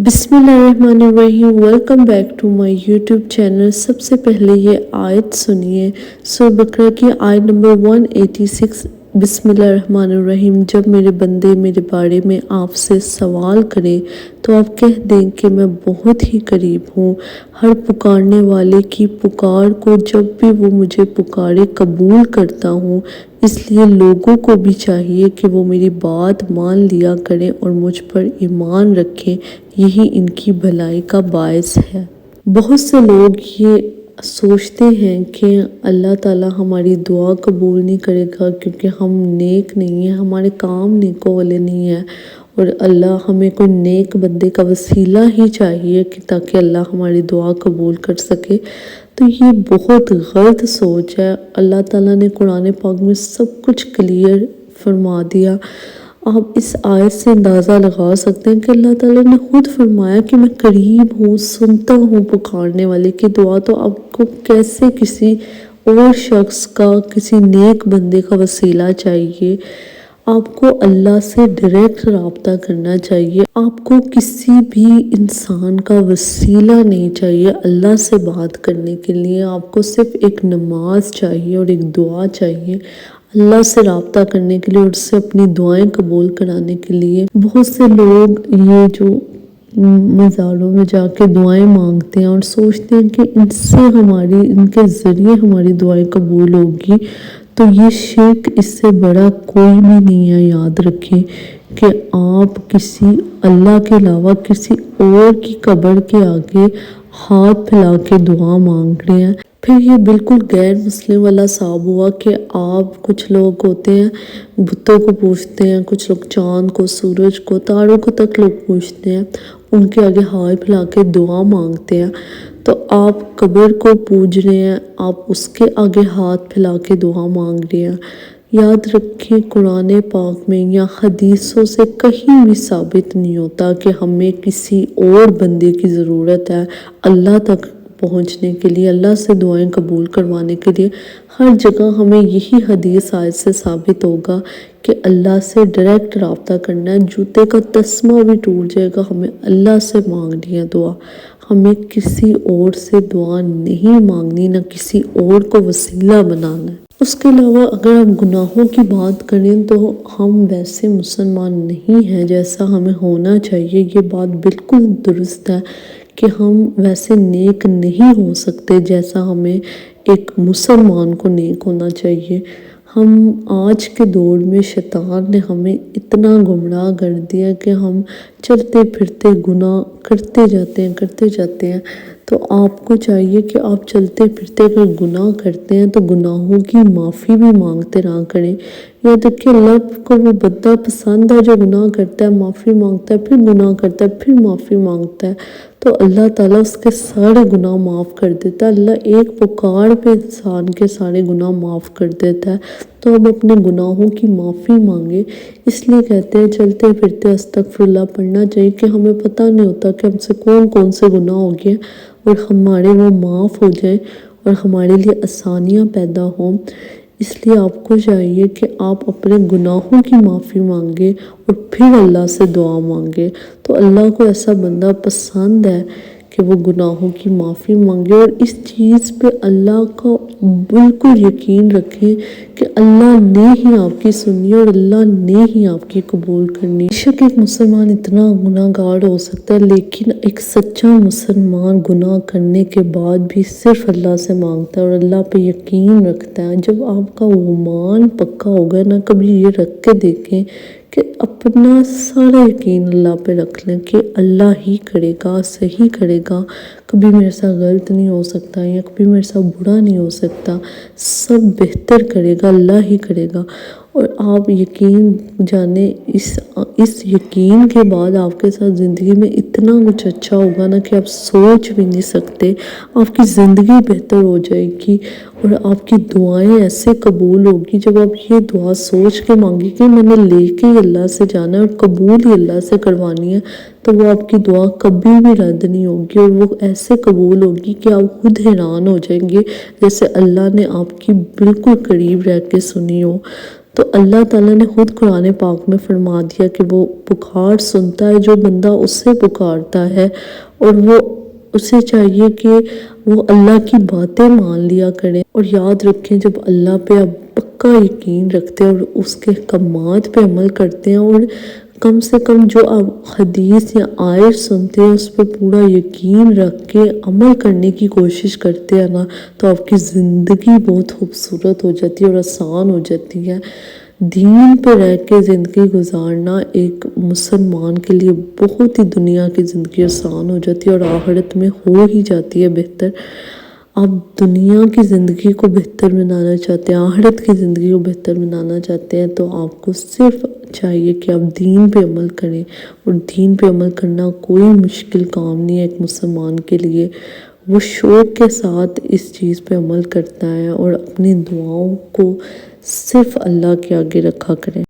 बिस्मिल्लाहिर्रहमानिर्रहीम। Welcome back to my YouTube channel. सबसे पहले ये आयत सुनिए, सूरह बकरा की आयत नंबर 186। बिस्मिल्लाहिर्रहमानिर्रहीम। जब मेरे बंदे मेरे बारे में आपसे सवाल करें तो आप कह दें कि मैं बहुत ही करीब हूँ, हर पुकारने वाले की पुकार को जब भी वो मुझे पुकारे कबूल करता हूँ। इसलिए लोगों को भी चाहिए कि वो मेरी बात मान लिया करें और मुझ पर ईमान रखें, यही इनकी भलाई का बायस है। बहुत से लोग ये सोचते हैं कि अल्लाह ताला हमारी दुआ कबूल नहीं करेगा क्योंकि हम नेक नहीं हैं, हमारे काम नेकों वाले नहीं हैं, और अल्लाह हमें कोई नेक बंदे का वसीला ही चाहिए कि ताकि अल्लाह हमारी दुआ कबूल कर सके। तो ये बहुत गलत सोच है। अल्लाह ताला ने कुरान पाक में सब कुछ क्लियर फरमा दिया। आप इस आयत से अंदाज़ा लगा सकते हैं कि अल्लाह ताला ने खुद फरमाया कि मैं करीब हूँ, सुनता हूँ पुकारने वाले की दुआ। तो आपको कैसे किसी और शख्स का, किसी नेक बंदे का वसीला चाहिए? आपको अल्लाह से डायरेक्ट रब्ता करना चाहिए। आपको किसी भी इंसान का वसीला नहीं चाहिए अल्लाह से बात करने के लिए। आपको सिर्फ एक नमाज चाहिए और एक दुआ चाहिए अल्लाह से रब्ता करने के लिए और उससे अपनी दुआएं कबूल कराने के लिए। बहुत से लोग ये जो मज़ारों में जाके दुआएं मांगते हैं और सोचते हैं कि इनके ज़रिए हमारी दुआएं कबूल होगी, तो ये शिर्क इससे बड़ा कोई भी नहीं है। याद रखें कि आप किसी अल्लाह के अलावा किसी और की कब्र के आगे हाथ फैला के दुआ मांग रहे हैं। फिर ये बिल्कुल गैर मुस्लिम वाला साब हुआ कि आप, कुछ लोग होते हैं बुतों को पूछते हैं, कुछ लोग चांद को, सूरज को, तारों को तक लोग पूछते हैं, उनके आगे हाथ फैला के दुआ मांगते हैं। तो आप कब्र को पूज रहे हैं, आप उसके आगे हाथ फैला के दुआ मांग रहे हैं। याद रखें, कुरान पाक में या हदीसों से कहीं भी साबित नहीं होता कि हमें किसी और बंदे की ज़रूरत है अल्लाह तक पहुंचने के लिए, अल्लाह से दुआएं कबूल करवाने के लिए। हर जगह हमें यही हदीस आयत से साबित होगा कि अल्लाह से डायरेक्ट रब्ता करना है। जूते का तस्मा भी टूट जाएगा, हमें अल्लाह से मांगनी है दुआ। हमें किसी और से दुआ नहीं मांगनी, ना किसी और को वसीला बनाना है। उसके अलावा अगर हम गुनाहों की बात करें तो हम वैसे मुसलमान नहीं हैं जैसा हमें होना चाहिए। ये बात बिल्कुल दुरुस्त है कि हम वैसे नेक नहीं हो सकते जैसा हमें एक मुसलमान को नेक होना चाहिए। हम आज के दौर में शैतान ने हमें इतना गुमराह कर दिया कि हम चलते फिरते गुनाह करते जाते हैं। तो आपको चाहिए कि आप चलते फिरते अगर गुनाह करते हैं तो गुनाहों की माफ़ी भी मांगते रहा करें। याद रखिए, अल्लाह को वो बंदा पसंद है जो गुनाह करता है, माफ़ी मांगता है, फिर गुनाह करता है, फिर माफ़ी मांगता है, तो अल्लाह ताला उसके सारे गुनाह माफ़ कर देता है। अल्लाह एक पुकार पे इंसान के सारे गुनाह माफ़ कर देता है। तो अब अपने गुनाहों की माफ़ी मांगे। इसलिए कहते हैं चलते फिरते अस्तगफिरुल्लाह पढ़ना चाहिए कि हमें पता नहीं होता कि हमसे कौन कौन से गुनाह हो गए और हमारे वो माफ़ हो जाए और हमारे लिए आसानियाँ पैदा हों। इसलिए आपको चाहिए कि आप अपने गुनाहों की माफ़ी मांगे और फिर अल्लाह से दुआ मांगे। तो अल्लाह को ऐसा बंदा पसंद है कि वो गुनाहों की माफ़ी मांगे। और इस चीज़ पे अल्लाह का बिल्कुल यकीन रखें कि अल्लाह ने ही आपकी सुननी और अल्लाह ने ही आपकी कबूल करनी। बेशक एक मुसलमान इतना गुनाहगार हो सकता है, लेकिन एक सच्चा मुसलमान गुनाह करने के बाद भी सिर्फ अल्लाह से मांगता है और अल्लाह पे यकीन रखता है। जब आपका ईमान पक्का होगा ना, कभी ये रख के देखें कि अपना सारा यकीन अल्लाह पे रख लें कि अल्लाह ही करेगा, सही करेगा, कभी मेरे साथ गलत नहीं हो सकता या कभी मेरे साथ बुरा नहीं हो सकता, सब बेहतर करेगा, अल्लाह ही करेगा। और आप यकीन जाने, इस यकीन के बाद आपके साथ ज़िंदगी में इतना कुछ अच्छा होगा ना कि आप सोच भी नहीं सकते। आपकी ज़िंदगी बेहतर हो जाएगी और आपकी दुआएं ऐसे कबूल होगी। जब आप ये दुआ सोच के मांगी कि मैंने लेके ही अल्लाह से जाना है और कबूल ही अल्लाह से करवानी है, तो वो आपकी दुआ कभी भी रद्द नहीं होगी और वो ऐसे कबूल होगी कि आप खुद हैरान हो जाएंगे जैसे अल्लाह ने आपकी बिल्कुल करीब रह के सुनी हो। تو اللہ تعالیٰ نے خود قرآن پاک میں فرما دیا کہ وہ پکار سنتا ہے جو بندہ اس سے پکارتا ہے، اور وہ اسے چاہیے کہ وہ اللہ کی باتیں مان لیا کریں۔ اور یاد رکھیں، جب اللہ پہ آپ پکا یقین رکھتے ہیں اور اس کے احکامات پہ عمل کرتے ہیں، اور کم سے کم جو آپ حدیث یا آیت سنتے ہیں اس پہ پورا یقین رکھ کے عمل کرنے کی کوشش کرتے ہیں نا، تو آپ کی زندگی بہت خوبصورت ہو جاتی ہے اور آسان ہو جاتی ہے۔ دین پہ رہ کے زندگی گزارنا ایک مسلمان کے لیے بہت ہی دنیا کی زندگی آسان ہو جاتی ہے، اور آخرت میں ہو ہی جاتی ہے بہتر۔ آپ دنیا کی زندگی کو بہتر بنانا چاہتے ہیں، آخرت کی زندگی کو بہتر بنانا چاہتے ہیں، تو آپ کو صرف چاہیے کہ آپ دین پہ عمل کریں، اور دین پہ عمل کرنا کوئی مشکل کام نہیں ہے ایک مسلمان کے لیے۔ وہ شوق کے ساتھ اس چیز پہ عمل کرتا ہے، اور اپنی دعاؤں کو صرف اللہ کے آگے رکھا کریں۔